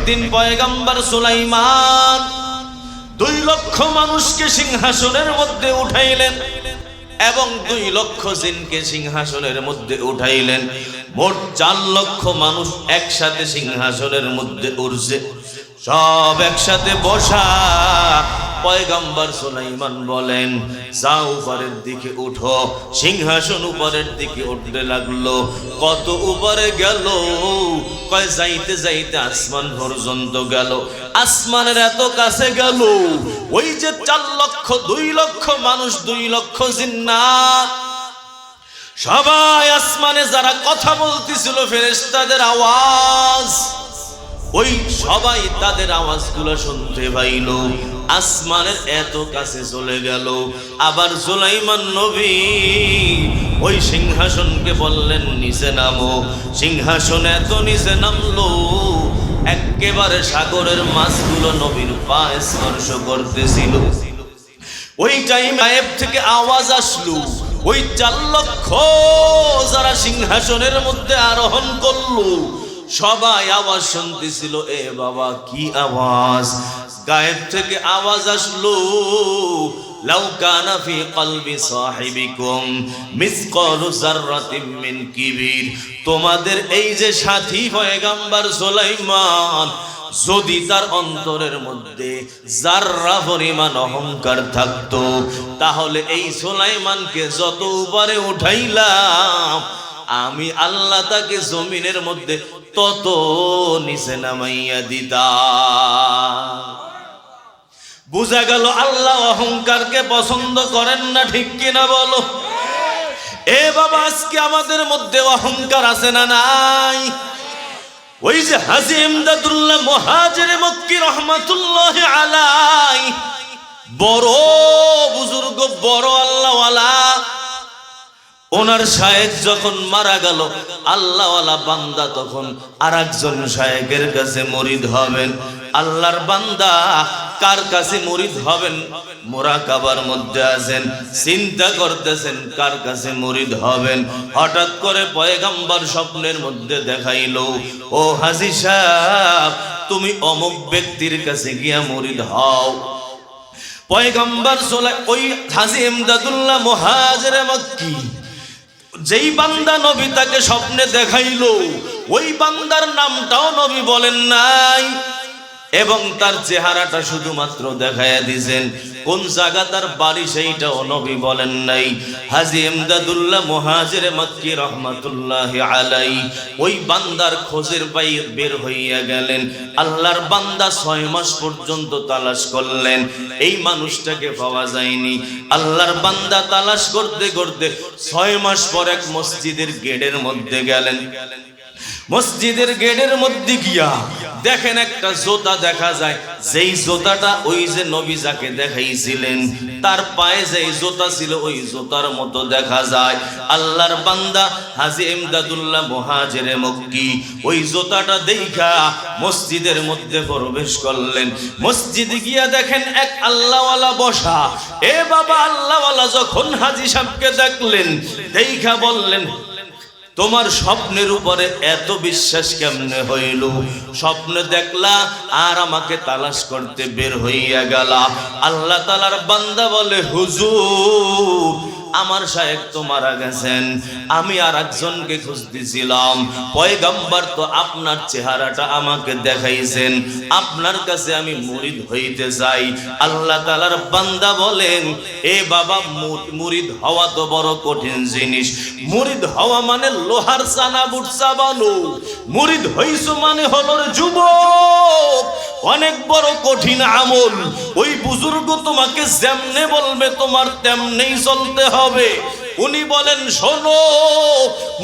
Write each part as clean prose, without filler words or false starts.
একদিন পয়গম্বর সুলাইমান 2 লক্ষ মানুষকে সিংহাসনের মধ্যে উঠাইলেন এবং 2 লক্ষ জিনকে সিংহাসনের মধ্যে উঠাইলেন। মোট 4 লক্ষ মানুষ একসাথে সিংহাসনের মধ্যে উঠছে, সব একসাথে বসা। পয়গম্বর সুলাইমান বলেন, যাও উপরের দিকে উঠো। সিংহাসন উপরের দিকে উঠতে লাগলো। কত উপরে গেল? কয় যাইতে যাইতে আসমান পর্যন্ত গেল। আসমানের এত কাছে গেল, ওই যে 4 লক্ষ 2 লক্ষ মানুষ, 2 লক্ষ জিন্নাত সবাই আসমানে যারা কথা বলতেছিল, ফেরেশতাদের আওয়াজ, ওই সবাই তাদের আওয়াজগুলো শুনতে পাইল। আসমানের এত কাছে চলে গেল। আবার সুলাইমান নবী ওই সিংহাসনকে বললেন, নিচে নামো। সিংহাসন এত নিচে নামলো, একেবারে সাগরের মাছগুলো নবীর পা স্পর্শ করতেছিল। ওই টাইম গায়েব থেকে আওয়াজ আসলো, ওই 4 লক্ষ যারা সিংহাসনের মধ্যে আরোহণ করলো সবাই আওয়াজ শুনতেছিল। এ বাবা, কি আওয়াজ? গায়েব থেকে আওয়াজ আসলো, লাউ কানা ফি কলবি সাহিবিকুম মিসকালু যাররাতিন মিন কিবির। তোমাদের এই যে সাথী পয়গম্বর সুলাইমান, যদি তার অন্তরের মধ্যে যাররা পরিমাণ অহংকার থাকতো, তাহলে এই সুলাইমানকে যত উপরে উঠাইলাম, আমি আল্লাহ তাকে জমিনের মধ্যে তত নিচে নামাইয়া দিতাম। বুঝা গেল আল্লাহ অহংকারকে পছন্দ করেন না, ঠিক কিনা বলো? এ বাবা, আজকে আমাদের মধ্যে অহংকার আছে না নাই? ওই যে হাজী ইমদাদুল্লাহ মুহাজিরে মক্কি রহমাতুল্লাহ আলাইহি, বড় বুজুর্গ, বড় আল্লাহওয়ালা, ওনার শায়েখ যখন মারা গেল, আল্লাহওয়ালা বান্দা তখন আরেকজন শায়েখের কাছে মুরিদ হবেন। আল্লাহর বান্দা কার কাছে মুরিদ হবেন? মুরাকাবার মধ্যে আছেন, চিন্তা করতেছেন কার কাছে মুরিদ হবেন। হঠাৎ করে পয়গম্বর স্বপ্নের মধ্যে দেখাইলো, ও হাজী সাহেব, তুমি অমুক ব্যক্তির কাছে গিয়া মুরিদ হও। পয়গম্বর ওই হাজী ইমদাদুল্লাহ মুহাজিরে মক্কি, যেই বান্দা নবী তাকে স্বপ্নে দেখাইলো, ওই বান্দার নামটাও নবী বলেন নাই এবং তার চেহারাটা শুধুমাত্র দেখাইয়া দিয়েছেন। কোন জায়গা তার বাড়ি সেইটাও নবী বলেন নাই। হাজী ইমদাদুল্লাহ মুহাজিরে মক্কি রহমাতুল্লাহি আলাইহি ওই বান্দার খোঁজের বের হইয়া গেলেন। আল্লাহর বান্দা 6 মাস পর্যন্ত তালাশ করলেন, এই মানুষটাকে পাওয়া যায়নি। আল্লাহর বান্দা তালাশ করতে করতে 6 মাস পর এক মসজিদের গেটের মধ্যে গেলেন। মসজিদের গেটের মধ্যে গিয়া দেখেন একটা জোতা দেখা যায়, যেই জোতাটা ওই যে নবী যাকে দেখাইছিলেন তার পায়ে যেই জোতা ছিল ওই জোতার মতো দেখা যায়। আল্লাহর বান্দা হাজী ইমদাদুল্লাহ মুহাজিরে মক্কি ওই জোতাটা দেখা মসজিদের মধ্যে প্রবেশ করলেন। মসজিদে গিয়া দেখেন এক আল্লাহওয়ালা বসা। এ বাবা, আল্লাহওয়ালা যখন হাজী সাহেবকে দেখলেন, দেখা বললেন, তোমার স্বপ্নের উপরে এত বিশ্বাস কেমনে হইল? স্বপ্নে দেখলা আর আমাকে তালাশ করতে বের হইয়া গেলা। আল্লাহ তাআলার বান্দা বলে, হুজুর, আমার শায়েখ তো মারা গেছেন, আমি আর একজনকে খুঁজতেছিলাম। পয়গম্বর তো আপনার চেহারাটা আমাকে দেখাইছেন, আপনার কাছে আমি মুরিদ হইতে চাই। আল্লাহ তাআলার বান্দা বলেন, এ বাবা, মুরিদ হওয়া তো বড় কঠিন জিনিস। মুরিদ হওয়া মানে লোহার চানা বুট চাবানো। মুরিদ হইছো মানে হলো যুবক, অনেক বড় কঠিন আমল। ওই বুজুর্গ তোমাকে যেমনে বলবে তোমার তেমনেই চলতে হবে। উনি বলেন, শোনো,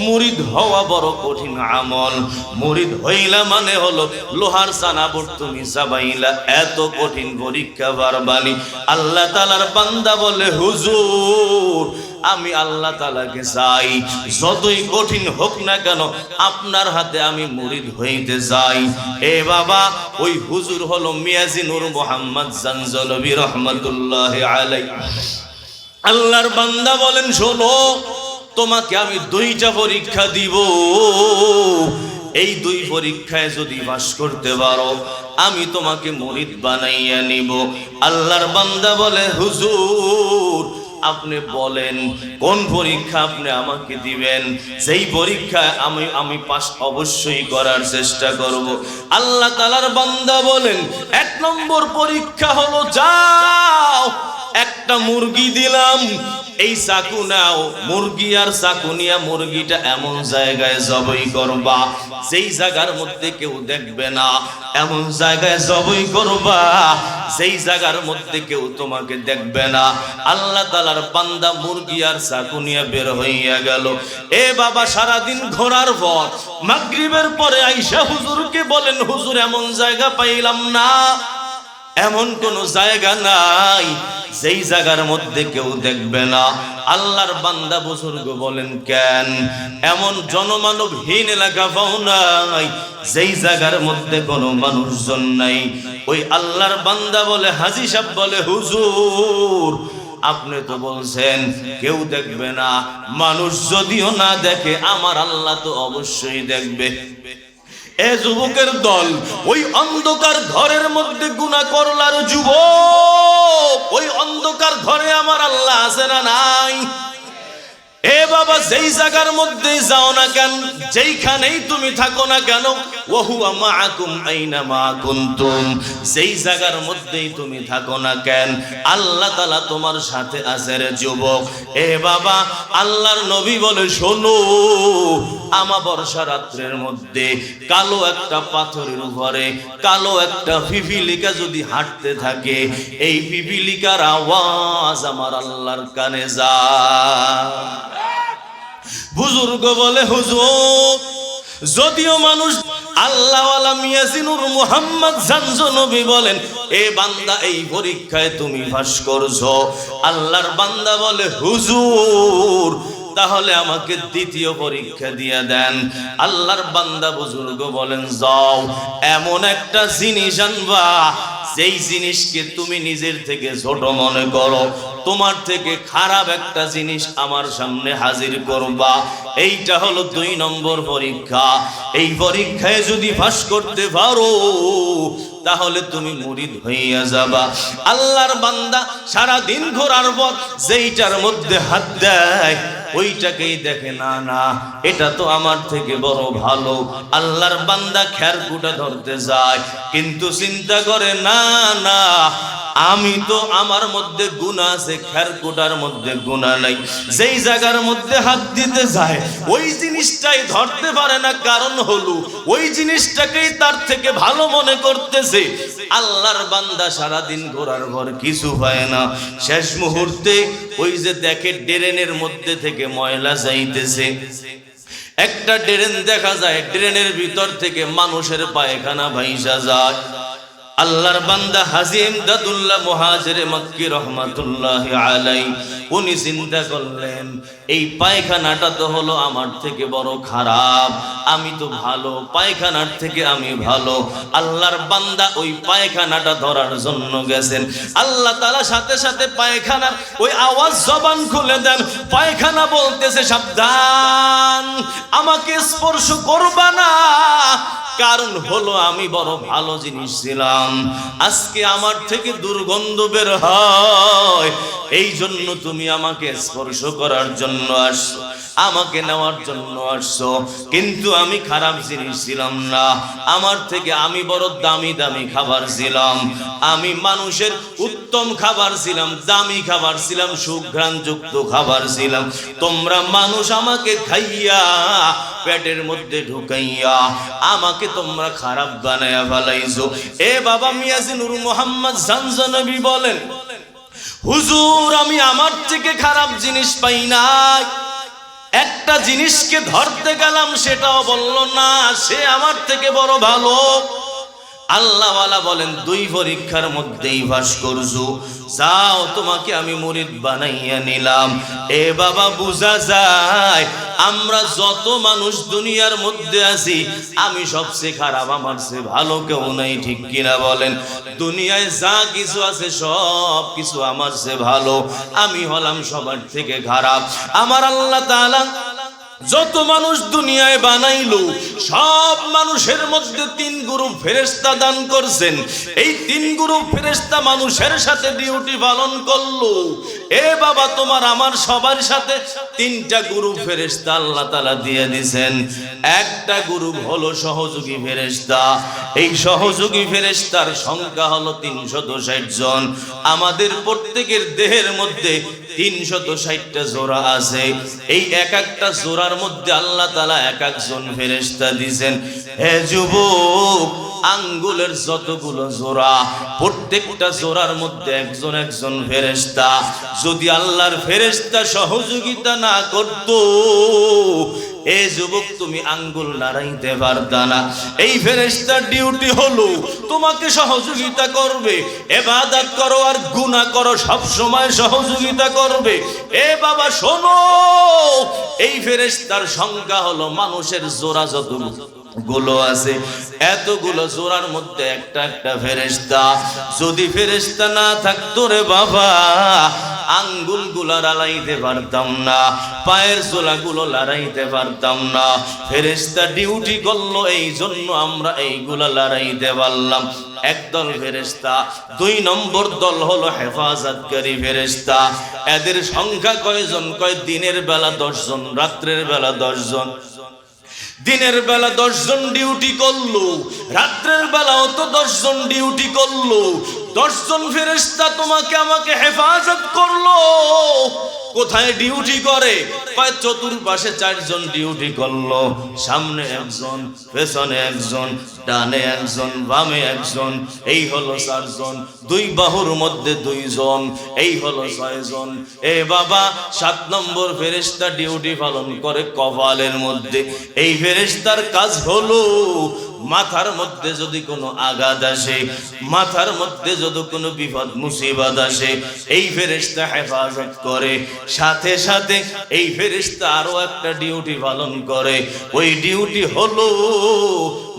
মুরিদ হওয়া বড় কঠিন আমল। মুরিদ হইলা মানে হলো লোহার চানাবুট তুমি চাবাইলা, এত কঠিন পরীক্ষা বারবানি। আল্লাহ তাআলার বান্দা বলে, হুজুর, আমি আল্লাহ তাআলাকে চাই, যতই কঠিন হোক না কেন আপনার হাতে আমি মুরিদ হইতে চাই। এ বাবা, ওই হুজুর হলো মিয়াজি নূর মুহাম্মদ জানজলবি রহমাতুল্লাহি আলাইহি। আল্লাহর বান্দা বলেন, শোনো, তোমাকে আমি 2টা পরীক্ষা দিব। এই দুই পরীক্ষায় যদি পাস করতে পারো আমি তোমাকে মুরিদ বানাইয়া নিব। আল্লাহর বান্দা বলে হুজুর আপনি বলেন কোন পরীক্ষা আপনি আমাকে দিবেন, সেই পরীক্ষায় আমি পাস অবশ্যই করার চেষ্টা করব। আল্লাহ তাআলার বান্দা বলেন 1 নম্বর পরীক্ষা হলো যাও একটা মুরগি দিলাম, এই চাকু নাও, মুরগি আর চাকু নিয়া মুরগিটা এমন জায়গায় জবাই করবা যেই জায়গার মধ্যে কেউ দেখবে না, এমন জায়গায় জবাই করবা যেই জায়গার মধ্যে কেউ তোমাকে দেখবে না। আল্লাহ তাআলার বান্দা মুরগি আর চাকু নিয়ে বের হইয়া গেল। এ বাবা সারাদিন ঘোরার পর মাগরিবের পরে আইসা হুজুরকে বলেন হুজুর এমন জায়গা পাইলাম না, এমন কোন জায়গা নাই যেই জায়গার মধ্যে কেউ দেখবে না। আল্লাহর বান্দা বুজুর্গ বলেন কেন, এমন জনমানবহীন এলাকা পাও নাই যেই জায়গার মধ্যে কোনো মানুষজন নাই? ওই আল্লাহর বান্দা বলে হাজী সাহেব বলে হুজুর আপনি তো বলছেন কেউ দেখবে না, মানুষ যদিও না দেখে আমার আল্লাহ তো অবশ্যই দেখবে। এ যুবকের দল, ওই অন্ধকার ঘরের মধ্যে গুনাহ করলার যুবক, ওই অন্ধকার ঘরে আমার আল্লাহ আছে না নাই? এ বাবা যেই জায়গার মধ্যে যাও না কেন, যেইখানেই তুমি থাকো না কেন, ওয়াহুয়া মাআকুম আইনামা কুনতুম, যেই জায়গার মধ্যেই তুমি থাকো না কেন আল্লাহ তাআলা তোমার সাথে আছে রে যুবক। এ বাবা আল্লাহর নবী বলে শোনো, আমাবর্ষা রাত্রের মধ্যে কালো একটা পাথরের উপরে কালো একটা পিপিলিকা যদি হাঁটতে থাকে, এই পিপিলিকার আওয়াজ আমার আল্লাহর কানে যায়। বুজুর্গ বলে হুজুর যদিও মানুষ আল্লাহওয়ালা মিয়াজিনুর মুহাম্মদ জানজো নবী বলেন এ বান্দা এই পরীক্ষায় তুমি পাস করছো। আল্লাহর বান্দা বলে হুজুর তাহলে আমাকে দ্বিতীয় পরীক্ষা দিয়ে দেন। আল্লাহর বান্দা বুজুর্গ বলেন যাও এমন একটা জিনিস আনবা যেই জিনিসকে তুমি নিজের থেকে ছোট মনে করো, তোমার থেকে খারাপ একটা জিনিস আমার সামনে হাজির করবা। এইটা হলো 2 নম্বর পরীক্ষা। এই পরীক্ষায় যদি পাস করতে পারো তাহলে তুমি মুরিদ হইয়া যাবা। আল্লাহর বান্দা সারা দিন ঘোরার পর যেইটার মধ্যে হাত দেয় ওইটাকেই দেখে না না এটা তো আমার থেকে বড় ভালো। আল্লাহর বান্দা খেরকুটা ধরতে যায় কিন্তু চিন্তা করে না না আমি তো আমার মধ্যে গুনাহ আছে, খেরকুটার মধ্যে গুনাহ নাই। যেই জায়গার মধ্যে হাত দিতে যায় ওই জিনিসটাই ধরতে পারে না, কারণ হলো ওই জিনিসটাকেই তার থেকে ভালো মনে করতেছে। আল্লাহর বান্দা সারাদিন ঘোরার পর কিছু পায় না, শেষ মুহূর্তে ওই যে দেখে ড্রেনের মধ্যে থেকে ময়লা যাইতেছে, একটা ড্রেন দেখা যায়, ড্রেনের ভিতর থেকে মানুষের পায়খানা ভাইসা যায়। আল্লাহর বান্দা হাজী ইমদাদুল্লাহ মুহাজিরে মক্কি রহমাতুল্লাহি আলাইহি উনি চিন্তা করলেন এই পায়খানাটা তো হলো আমার থেকে বড় খারাপ, আমি তো ভালো, পায়খানার থেকে আমি ভালো। আল্লাহর বান্দা ওই পায়খানাটা ধরার জন্য গেছেন। আল্লাহ তাআলা সাথে সাথে পায়খানার ওই আওয়াজ জবান খুলে দেন, পায়খানা বলতেছে সাবধান আমাকে স্পর্শ করবা না, কারণ হলো আমি বড় ভালো জিনিস ছিলাম, আজকে আমার থেকে দুর্গন্ধ বের হয়, এই জন্য তুমি আমাকে স্পর্শ করার জন্য আসছো, আমাকে নেওয়ার জন্য আসছো, কিন্তু আমি খারাপ জিনিস ছিলাম না, আমার থেকে আমি বড় দামি দামি খাবার ছিলাম, আমি মানুষের উত্তম খাবার ছিলাম, দামি খাবার ছিলাম, সুঘ্রাণযুক্ত খাবার ছিলাম। তোমরা মানুষ আমাকে খাইয়া পেটের মধ্যে ঢুকাইয়া আমাকে তোমরা খারাপ বানায়া ফেলাইছো। এ বাবা মিয়াজিনুর মুহাম্মদ জানজো নবী বলেন হুজুর আমি আমার থেকে খারাপ জিনিস পাই নাই, একটা জিনিসকে ধরতে গেলাম সেটাও বললো না সে আমার থেকে বড় ভালো। আল্লাহওয়ালা বলেন 2 পরীক্ষার মধ্যেই পাস করছো, যাও তোমাকে আমি মুরিদ বানাইয়া নিলাম। এ বাবা বুঝা যায় আমরা যত মানুষ দুনিয়ার মধ্যে আছি আমি সবচেয়ে খারাপ, আমার চেয়ে ভালো কেউ নাই, ঠিক কিনা বলেন? দুনিয়ায় যা কিছু আছে সব কিছু আমার চেয়ে ভালো, আমি হলাম সবার থেকে খারাপ। আমার আল্লাহ তাআলা যত মানুষ দুনিয়ায় বানাইলো সব মানুষের মধ্যে 3 গ্রুপ ফেরেশতা দান করছেন। এই 3 গ্রুপ ফেরেশতা মানুষের সাথে ডিউটি পালন করলো। এ বাবা, তোমার আমার সবার সাথে 3টা গ্রুপ ফেরেশতা আল্লাহ তাআলা দিয়ে দিবেন। একটা গ্রুপ হলো সহযোগী ফেরেশতা। এই সহযোগী ফেরেশতার সংখ্যা হলো 360 জন। আমাদের প্রত্যেকের দেহের মধ্যে 360টা জোড়া আছে। এই এক একটা জোড়ার মধ্যে আল্লাহ তাআলা এক একজন ফেরেশতা দিবেন। হে যুবক, আঙ্গুলের যতগুলো জোড়া, প্রত্যেকটা জোড়ার মধ্যে একজন একজন ফেরেশতা। যদি আল্লাহর ফেরেশতা সহযোগিতা না করত, এ যুবক, তুমি আঙ্গুল নাড়াইতে পারতা না। এই ফেরেশতার ডিউটি হলো তোমাকে সহযোগিতা করবে, ইবাদত করো আর গুনাহ করো, সব সময় সহযোগিতা করবে। এ বাবা শোনো, এই ফেরেশতার সংখ্যা হলো মানুষের জোড়া যতগুলো আছে এতগুলো জোড়ার মধ্যে একটা একটা ফেরেশতা। যদি ফেরেশতা না থাকতো রে বাবা, আঙ্গুলগুলো লড়াইতে পারতাম না, পায়ের জোড়াগুলো লড়াইতে পারতাম না। ফেরেশতা ডিউটি করলো, এই জন্য আমরা এইগুলা লড়াইতে পারলাম। একদল ফেরেশতা। 2 নম্বর দল হলো হেফাজতকারী ফেরেশতা। এদের সংখ্যা কয়জন? কয় দিনের বেলা 10 জন, রাত্রের বেলা 10 জন। দিনের বেলা 10 জন ডিউটি করলো, রাত্রের বেলাও তো 10 জন ডিউটি করলো। 10 জন ফেরেশতা তোমাকে আমাকে হেফাজত করলো। কোথায় ডিউটি করে? কয় চতুর্পাশে 4 জন ডিউটি করলো। সামনে একজন, পেছনে একজন, ডানে একজন, বামে একজন, এই হলো 4 জন। 2 বাহুর মধ্যে 2 জন, এই হলো 6 জন। এ বাবা, 7 নম্বর ফেরেশতা ডিউটি পালন করে কপালের মধ্যে। এই ফেরেশতার কাজ হলো মাথার মধ্যে যদি কোনো আঘাত আসে, মাথার মধ্যে যদি কোনো বিপদ মুসিবত আসে, এই ফেরেশতা হেফাজত করে। সাথে সাথে এই ফেরেশতা আরো একটা ডিউটি পালন করে। ওই ডিউটি হলো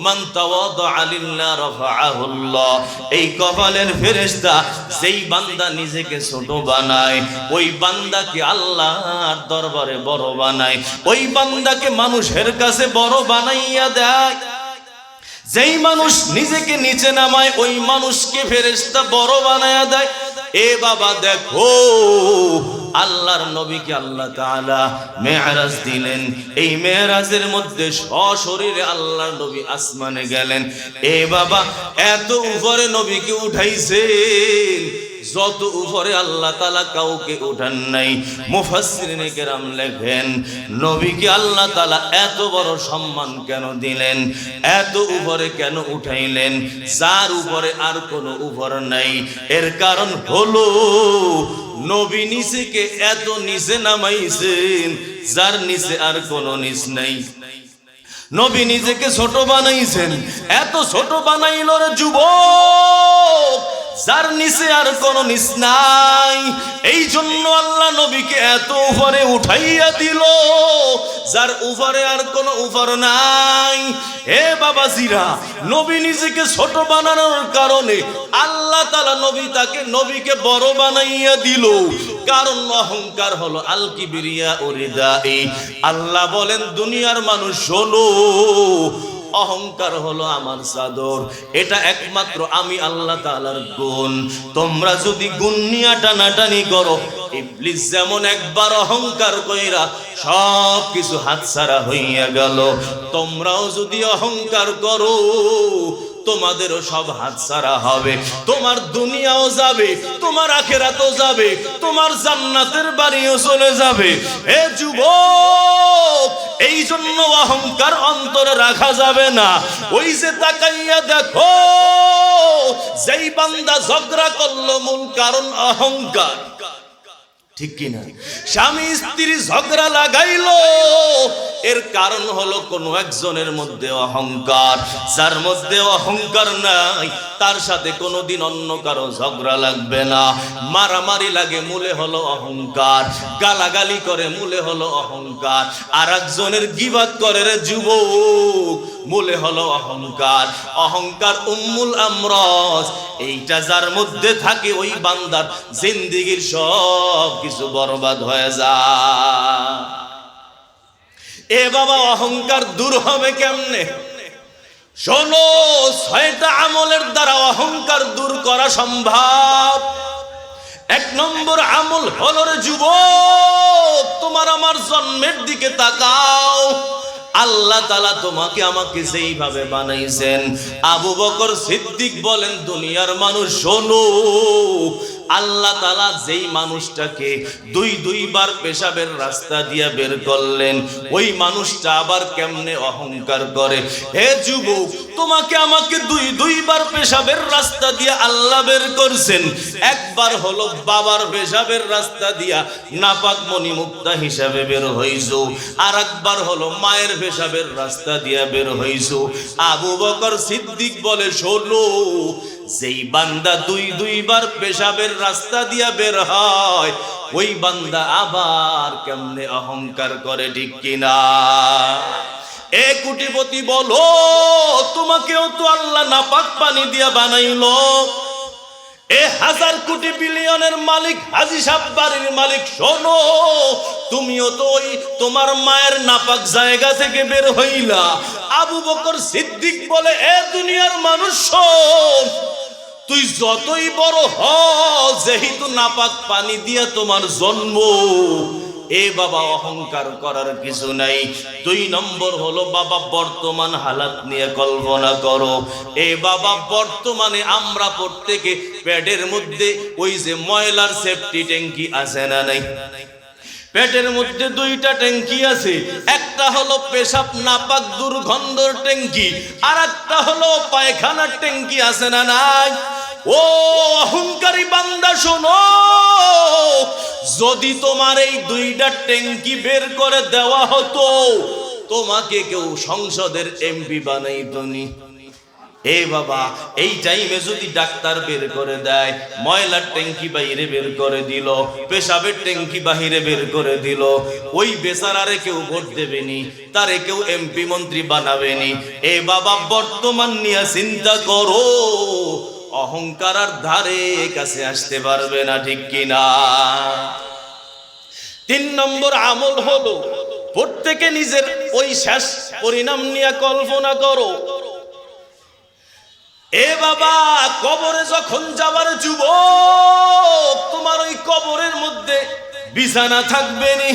মান তাওয়াদা লিল্লাহ রাফাআহুল্লাহ। এই কপালের ফেরেশতা যেই বান্দা নিজেকে ছোট বানায়, ওই বান্দাকে আল্লাহর দরবারে বড় বানায়, ওই বান্দাকে মানুষের কাছে বড় বানাইয়া দেয়। যেই মানুষ নিজেকে নিচে নামায়, ওই মানুষকে ফেরেশতা বড় বানায়া দেয়। এ বাবা দেখো, আল্লাহর নবীকে আল্লাহ তাআলা মেরাজ দিলেন। এই মেরাজের মধ্যে সশরীরে আল্লাহর নবী আসমানে গেলেন। এ বাবা, এত উপরে নবীকে উঠাইছেন, যত উপরে আল্লাহ তাআলা কাউকে উঠান নাই। মুফাসসিরিনে কেরাম লেখেন, নবীকে আল্লাহ তাআলা এত বড় সম্মান কেন দিলেন, এত উপরে কেন উঠাইলেন, যার উপরে আর কোনো উপর নাই? এর কারণ হলো নবী নিজেকে এত নিচে নামাইছেন, যার নিচে আর কোনো নিচ নাই। নবী নিজেকে ছোট বানাইছেন, এত ছোট বানাইল রে যুবক, যার নিচে আর কোনো নিচ নাই। এই জন্য আল্লাহ নবীকে এত উপরে উঠাইয়া দিল, যার উপরে আর কোনো উপর নাই। হে বাবাজিরা, নবী নিজেকে ছোট বানানোর কারণে আল্লাহ তাআলা নবীকে বড় বানাইয়া দিল। কারণ অহংকার হলো আল কিবরিয়া উরিদাই। আল্লাহ বলেন, দুনিয়ার মানুষ হলো, অহংকার হলো আমার চাদর। এটা একমাত্র আমি আল্লাহ তাআলার গুণ। তোমরা যদি গুণ নিয়ে টানাটানি করো, ইবলিস যেমন একবার অহংকার কইরা সব কিছু হাতছাড়া হইয়া গেল, তোমরাও যদি অহংকার করো, তোমাদেরও সব হাতছাড়া হবে। তোমার দুনিয়াও যাবে, তোমার আখিরাতও যাবে, তোমার জান্নাতের বাড়িও চলে যাবে। হে যুবক, এই জন্য অহংকার অন্তরে রাখা যাবে না। ওই যে তাকাইয়া দেখো, যেই বান্দা ঝগড়া করলো, মূল কারণ অহংকার। ঠিক কিনা? স্বামী স্ত্রী ঝগড়া লাগাইলো, এর কারণ হলো কোন একজনের মধ্যে অহংকার। যার মধ্যে অহংকার নাই, তার সাথে কোনোদিন অন্য কারো ঝগড়া লাগবে না। মারামারি লাগে, মূলে হলো অহংকার। গালাগালি করে, মূলে হলো অহংকার। আর একজনের গীবাত করে রে যুবক, মূলে হলো অহংকার। অহংকার উম্মুল আমরাজ। এইটা যার মধ্যে থাকে, ওই বান্দার জিন্দেগীর সব কিছু বরবাদ হয়ে যায়। এ বাবা অহংকার দূর হবে কেমনে? শোনো, 6টা আমলের দ্বারা অহংকার দূর করা সম্ভব। 1 নম্বর আমল হলো রে যুবক, তোমার আমার জন্মের দিকে তাকাও। আল্লাহ তাআলা তোমাকে আমাকে যেইভাবে বানাইছেন, আবু বকর সিদ্দিক বলেন, দুনিয়ার মানুষ শোনো, আল্লাহ তাআলা যেই মানুষটাকে দুইবার পেশাবের রাস্তা দিয়ে বের করলেন, ওই মানুষটা আবার কেমনে অহংকার করে? হে যুবক, তোমাকে আমাকে দুইবার পেশাবের রাস্তা দিয়ে আল্লাহ বের করছেন। একবার হলো বাবার পেশাবের রাস্তা দিয়া নাপাক মণিমুক্তা হিসাবে বের হইছো, আর একবার হলো মায়ের পেশাবের রাস্তা দিয়া বের হইছো। আবু বকর সিদ্দিক বলে, শোনো, যেই বান্দা দুইবার পেশাবের রাস্তা দিয়া বের হয়, ওই বান্দা আবার কেমনে অহংকার করে, ঠিক কিনা? এ কোটিপতি বলো, তোমাকেও তো আল্লাহ নাপাক পানি দিয়া বানাইলো। এ 1000 কোটি বিলিয়নের মালিক হাজী সাহেব বাড়ির মালিক, শোনো, তুমিও তো ওই তোমার মায়ের নাপাক জায়গা থেকে বের হইলা। আবু বকর সিদ্দিক বলে, এ দুনিয়ার মানুষ শোন, তুই যতই বড় হ, যেহেতু নাপাক পানি দিয়া তোমার জন্ম, এ বাবা অহংকার করার কিছু নাই। 2 নম্বর হলো বাবা বর্তমান হালাত নিয়ে কল্পনা করো। এ বাবা বর্তমানে আমরা প্রত্যেকে পেটের মধ্যে ওই যে ময়লার সেফটি ট্যাঙ্কি আছে না নাই? পেটের মধ্যে 2টা ট্যাঙ্কি আছে, একটা হলো পেশাব নাপাক দুর্গন্ধর ট্যাঙ্কি, আর একটা হলো পায়খানার ট্যাঙ্কি, আছে না নাই? ও অহংকারী বান্দা শোনো, যদি তোমার এই 2টা ট্যাঙ্কি বের করে দেওয়া হতো, তোমাকে কেউ সংসদের এমপি বানাইতো নি। এ বাবা, এই টাইমে যদি ডাক্তার বের করে দেয়, ময়লার ট্যাঙ্কি বাইরে বের করে দিল, পেশাবের ট্যাঙ্কি বাহিরে বের করে দিল, ওই বেচারারে কেউ ভোট দেবেনি, তারে কেউ এমপি মন্ত্রী বানাবেনি। এ বাবা বর্তমান নিয়ে চিন্তা করো, অহংকার আর ধারে কাছে আসতে পারবে না, ঠিক কিনা? 3 নম্বর আমল হলো, প্রত্যেকে নিজের ওই শেষ পরিণাম নিয়ে কল্পনা করো। এ বাবা, কবরে যখন যাবার যুবক, তোমার ওই কবরের মধ্যে বিছানা থাকবে নি।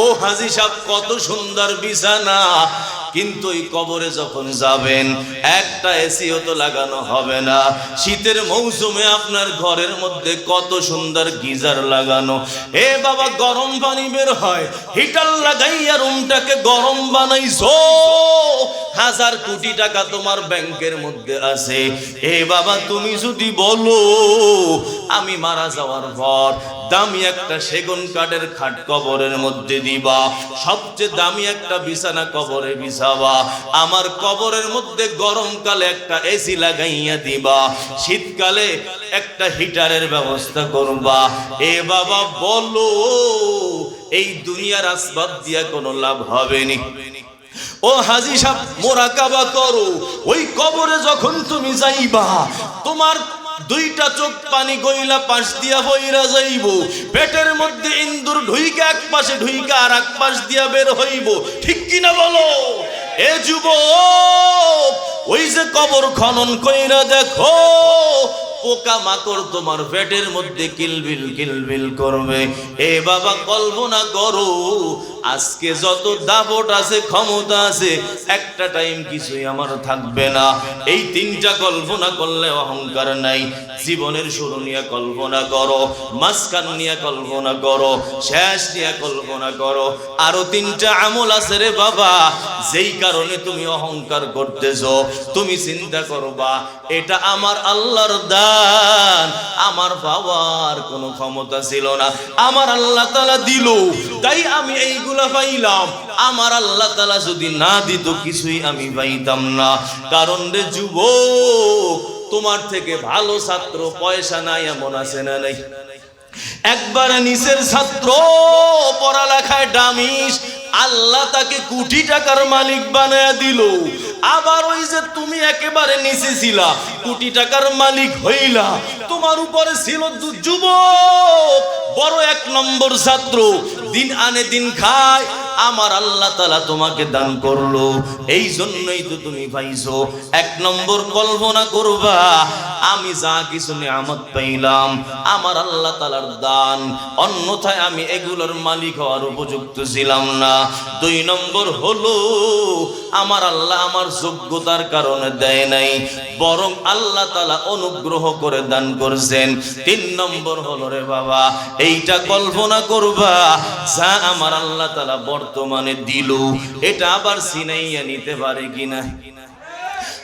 ও হাজী সাহেব, কত সুন্দর বিছানা, কিন্তু এই কবরে যখন যাবেন, একটা এসিও তো লাগানো হবে না। শীতের মৌসুমে আপনার ঘরের মধ্যে কত সুন্দর গিজার লাগানো, এ বাবা গরম পানি বের হয়, হিটার লাগাইয়া রুমটাকে গরম বানাইছো। 1000 কোটি টাকা তোমার ব্যাংকের মধ্যে আছে। এ বাবা, তুমি যদি বলো আমি মারা যাওয়ার পর দামি একটা সেগুন কাঠের খাট কবরের মধ্যে দিবা, সবচেয়ে দামি একটা বিছানা কবরে বিছাবা, আমার কবরের মধ্যে গরমকালে একটা এসি লাগাইয়া দিবা, শীতকালে একটা হিটারের ব্যবস্থা করবা, এ বাবা বলো, এই দুনিয়ার আসবাব দিয়া কোনো লাভ হবে না। ও হাজী সাহেব, মোরাকাবা করো, ওই কবরে যখন তুমি যাইবা, তোমার 2টা চোখ পানি গইলা পাশ দিয়া বইরা যাইব, পেটের মধ্যে ইন্দুর ঢুইকা এক পাশে ঢুইকা আর এক পাশ দিয়া বের হইব, ঠিক কিনা বলো? এ যুবক, ওই যে কবর খনন কইরা দেখো, পোকা মাকড় তোমার পেটের মধ্যে কিলবিল কিলবিল করবে। এ বাবা কল্পনা করো, আজকে যত দাপট আছে, ক্ষমতা আছে, একটা টাইম কিছুই আমার থাকবে না। এই 3টা কল্পনা করলে অহংকার নাই। জীবনের শুরু নিয়ে কল্পনা করো, মাঝখান নিয়ে কল্পনা করো, শেষ নিয়ে কল্পনা করো। আরো 3টা আমল আছে রে বাবা, যেই কারণে তুমি অহংকার করতেছো। তুমি চিন্তা করবা, এটা আমার আল্লাহর দান, আমার পাওয়ার কোনো ক্ষমতা ছিল না, আমার আল্লাহ তাআলা দিল, তাই আমি এইগুলা পাইলাম। আমার আল্লাহ তাআলা যদি না দিত, কিছুই আমি পাইতাম না। কারণ রে যুবক, তোমার থেকে ভালো ছাত্র পয়সা নাই এমন আছে না নাই? একবারে নিচের ছাত্র, পড়ালেখায় ডামিস, আল্লাহ তাকে কোটি টাকার মালিক বানায়া দিল। আবার ওই যে তুমি একেবারে নিচে ছিলা, কোটি টাকার মালিক হইলা, তোমার উপরে ছিল যুবক বড় 1 নম্বর ছাত্র, দিন আনে দিন খায়, আমার আল্লাহ তাআলা তোমাকে দান করলো, এই জন্যই তো তুমি পাইছো। এক নম্বর কল্পনা করবা, আমি যা কিছু নিয়ামত পাইলাম আমার আল্লাহ তাআলার দান, অন্যথায় আমি এগুলোর মালিক হওয়ার উপযুক্ত ছিলাম না। দুই নম্বর হলো আমার আল্লাহ আমার যোগ্যতার কারণে দেয় নাই, বরং আল্লাহ তাআলা অনুগ্রহ করে দান করছেন। তিন নম্বর হলো রে বাবা, এইটা কল্পনা করবা যা আমার আল্লাহ তাআলা বর্তমানে দিল, এটা আবার ছিনাইয়া নিতে পারে কিনা।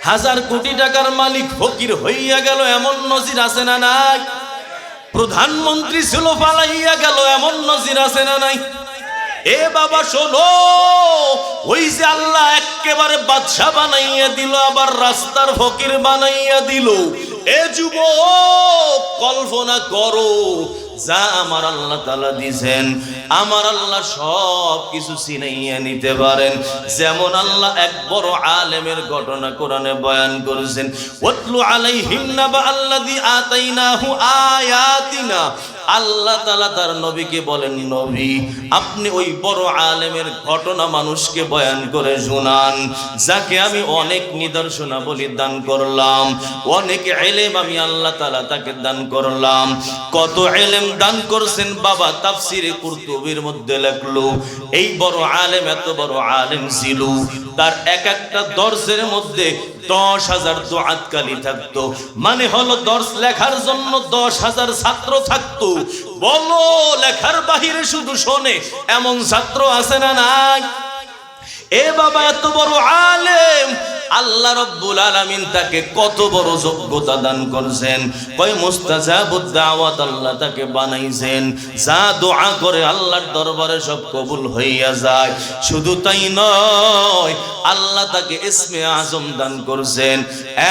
হাজার কোটি টাকার মালিক ফকির হইয়া গেল এমন নজির আছে না নাই? প্রধানমন্ত্রী ছিল পালাইয়া গেল এমন নজির আছে না নাই? এ বাবা শোনো, ওই যে আল্লাহ একেবারে বাদশা বানাইয়া দিল, আবার রাস্তার ফকির বানাইয়া দিল। এ যুবক কল্পনা করো, যা আমার আল্লাহ তাআলা দিয়েছেন আমার আল্লাহ সব কিছু ছিনাইয়া নিতে পারেন। যেমন আল্লাহ এক বড় আলেমের ঘটনা কোরআনে বয়ান করেছেন, ওয়াতলু আলাইহিম নাবা আল্লাযী আতাইনাহু আয়াতিনা। আল্লাহ তাআলা তার নবীকে বলেন, নবী আপনি ওই বড় আলেমের ঘটনা মানুষকে বয়ান করে শোনান, যাকে আমি অনেক নিদর্শনাবলী দান করলাম, অনেক ইলম আমি আল্লাহ তাআলা তাকে দান করলাম। কত ইলম দান করছেন বাবা তাফসিরে কুরতুবির মধ্যে লেখলো, এই বড় আলেম এত বড় আলেম ছিল, তার এক একটা দর্সের মধ্যে 10,000 দুআত কালি থাকতো। মানে হলো দর্স লেখার জন্য 10,000 ছাত্র থাকতো। বলো লেখার বাহিরে শুধু শোনে এমন ছাত্র আছে না নাই? এ বাবা এত বড় আলেম, আল্লাহ রাব্বুল আলামিন তাকে কত বড় যোগ্যতা দান করেছেন। কয় মুস্তাজাবুদ দাওয়াত আল্লাহ তাকে বানাইছেন, যা দোয়া করে আল্লাহর দরবারে সব কবুল হইয়া যায়। শুধু তাই নয়, আল্লাহ তাকে ইসমে আজম দান করেছেন,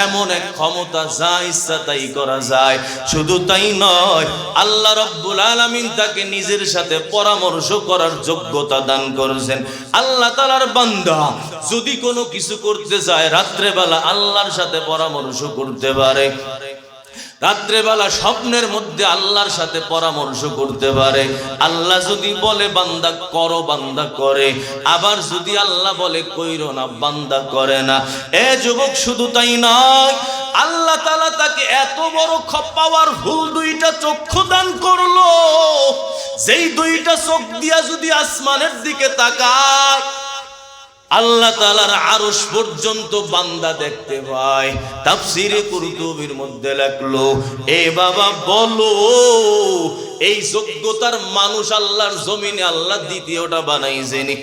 এমন এক ক্ষমতা যা ইচ্ছা তাই করা যায়। শুধু তাই নয়, আল্লাহ রাব্বুল আলামিন তাকে নিজের সাথে পরামর্শ করার যোগ্যতা দান করেছেন। আল্লাহ তাআলার বান্দা যদি কোনো কিছু করতে চায় রাত্রে বেলা আল্লাহর সাথে পরামর্শ করতে পারে, রাত্রে বেলা স্বপ্নের মধ্যে আল্লাহর সাথে পরামর্শ করতে পারে। আল্লাহ যদি বলে বান্দা করো, বান্দা করে, আবার যদি আল্লাহ বলে কইরো না, বান্দা করে না। এ যুবক শুধু তাই নয়, আল্লাহ তাআলা তাকে এত বড় পাওয়ারফুল দুইটা চক্ষু দান করলো, যেই দুইটা চোখ দিয়া যদি আসমানের দিকে তাকায় আল্লাহ তাআলার আরশ পর্যন্ত বান্দা দেখতে পায়। তাফসিরে কুরতুবির মধ্যে লেখলো, এ বাবা বলো এই যোগ্যতার মানুষ আল্লাহর জমিনে আল্লাহ দ্বিতীয়টা বানাইছেনি।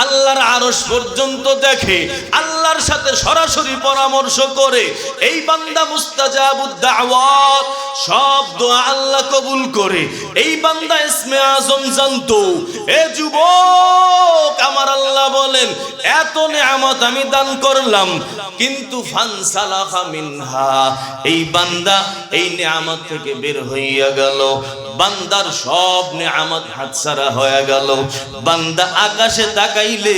আল্লাহর আরশ পর্যন্ত দেখে, আল্লাহর সাথে সরাসরি পরামর্শ করে। এই বান্দা মুস্তাজাবুদ দাওয়াত, সব দোয়া আল্লাহ কবুল করে। এই বান্দা ইসমে আজম জানতো। এ যুবক আমার আল্লাহ বলেন, এত নেয়ামত আমি দান করলাম, কিন্তু ফানসালাখা মিনহা, এই বান্দা এই নেয়ামত থেকে বের হইয়া গেল। বান্দার সব নেয়ামত হাতছাড়া হয়ে গেল। বান্দা আকাশে তাকাইলে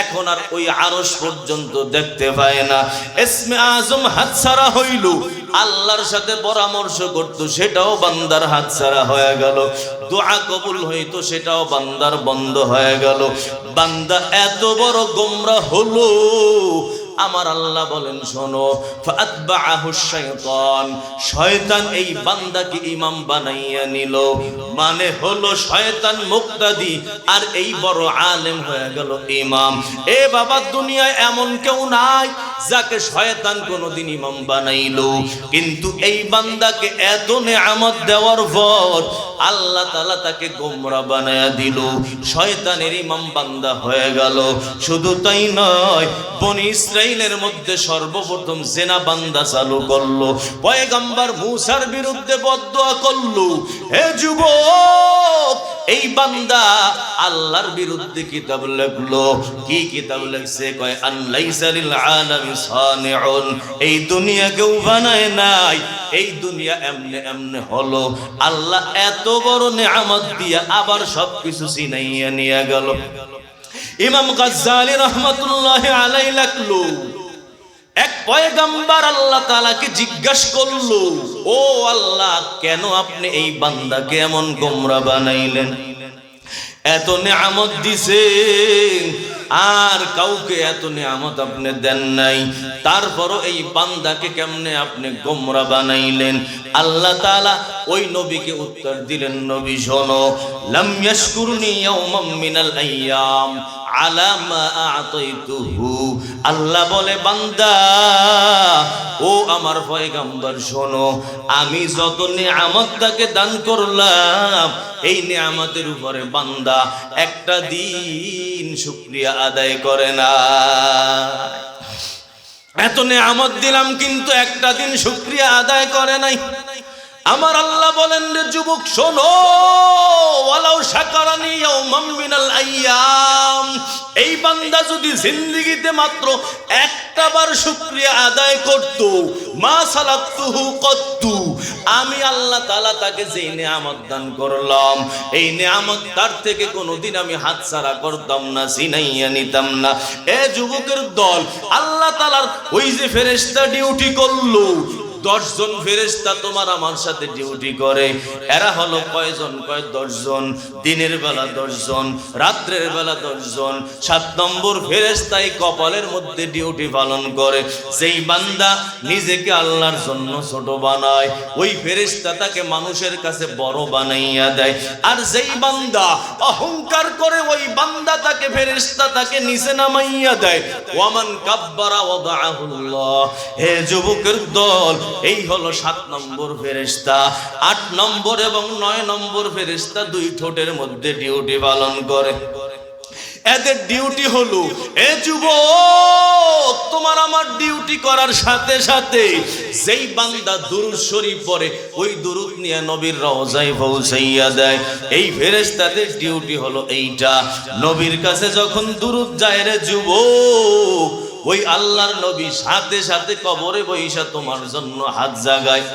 এখন আর ওই আরশ পর্যন্ত দেখতে পায় না। ইসমে আজম হাতছাড়া হইল, আল্লাহর সাথে পরামর্শ করতো, সেটাও বান্দার হাতছাড়া হয়ে গেল। দোয়া কবুল হইতো, সেটাও বান্দার বন্ধ হয়ে গেল। বান্দা এত বড় গোমরা হলো, আমার আল্লাহ বলেন শোনো, ফাতবাআহু শাইতান, শয়তান এই বান্দাকে ইমাম বানাইয়া নিল। মানে হলো শয়তান মুক্তাদি, আর এই বড় আলেম হয়ে গেল ইমাম। এ বাবা দুনিয়ায় এমন কেউ নাই যাকে শয়তান কোনোদিন ইমাম বানাইলো, কিন্তু এই বান্দাকে এত নেয়ামত দেওয়ার পর আল্লাহ তাআলা তাকে গোমরা বানায়া দিল, শয়তানের ইমাম বান্দা হয়ে গেল। শুধু তাই নয়, বনি ইসরাইলের মধ্যে সর্বপ্রথম জেনা বান্দা চালু করলো, পয়গম্বর মুসার বিরুদ্ধে বদদোয়া করলো। হে যুবক, এই বান্দা আল্লাহর বিরুদ্ধে কিতাব লিখলো। কি কিতাব লিখছে? কয় আনলাইসা লিল আলামি সানিউন, এই দুনিয়া কেউ বানায় নাই, এই দুনিয়া এমনে এমনে হলো। আল্লাহ এত বড় নেয়ামত দিয়া আবার সবকিছু ছিনাইয়া নিয়ে গেল। ইমাম গাজ্জালি রাহমাতুল্লাহি আলাইহি লিখলো, এক পয়গম্বর আল্লাহ তাআলাকে জিজ্ঞাসা করলো, ও আল্লাহ, কেন আপনি এই বান্দাকে এমন গোমরা বানাইলেন? এত নেয়ামত দিছে, আর কাউকে এত নেয়ামত আপনি দেন নাই, তারপরও এই বান্দাকে কেমনে আপনি গোমরা বানাইলেন? আল্লাহ তাআলা ওই নবীকে উত্তর দিলেন, নবী শোনো, লাম ইয়াশকুরনি ইয়াওমান মিনাল আইয়াম আলা মা আ'তাইতুহু। আল্লাহ বলে, বান্দা ও আমার পয়গম্বর শোনো, আমি যত নেয়ামত তাকে দান করলাম, এই নেয়ামতের উপরে বান্দা একটা দিন শুকরিয়া আদায় করে না। এত নেয়ামত দিলাম কিন্তু একটা দিন শুকরিয়া আদায় করে নাই। আমার আল্লাহ বলেন, রে যুবক শোনো, ওয়ালাউ শাকারানি ইয়াওমান মিনাল আইয়াম, এই বান্দা যদি জিন্দেগিতে মাত্র একটা বার শুকরিয়া আদায় করত, মা সালাতুহু কত্তু, আমি আল্লাহ তাআলা তাকে যেই নেয়ামত দান করলাম, এই নেয়ামত তার থেকে কোনোদিন আমি হাতছাড়া করতাম না, ছিনাইয়া নিতাম না। এ যুবকের দল, আল্লাহ তাআলার ওই যে ফেরেশতা ডিউটি করলো, 10 জন ফেরেশতা তোমার আমার সাথে ডিউটি করে। এরা হলো কয়জন? কয় 10 জন। দিনের বেলা 10 জন, রাত্রের বেলা 10 জন। 7 নম্বর ফেরেশতাই কপালের মধ্যে ডিউটি পালন করে। যেই বান্দা নিজেকে আল্লাহর জন্য ছোট বানায়, ওই ফেরেশতা তাকে মানুষের কাছে বড় বানাইয়া দেয়। আর যেই বান্দা অহংকার করে, ওই বান্দা তাকে ফেরেশতা তাকে নিচে নামাইয়া দেয়। ওয়ামান কাব্বারা ওয়াদাহুল্লাহ। হে যুবকের দল, এই হলো 7 নম্বর ফেরেশতা। 8 নম্বর এবং 9 নম্বর ফেরেশতা 2 ঠোঁটের মধ্যে ডিউটি পালন করে। এদের ডিউটি হলো, এ যুবক, তোমার আমার ডিউটি করার সাথে সাথে যেই বান্দা দুরূদ শরীফ পড়ে, ওই দুরূদ নিয়ে নবীর রওজায় পৌঁছাইয়া দেয়। এই ফেরেশতাদের ডিউটি হলো এইটা। নবীর কাছে যখন দুরূদ যায়, রে যুবক, ওই আল্লাহর নবী সাথে সাথে কবরে বইসা তোমার জন্য হাত জাগায়।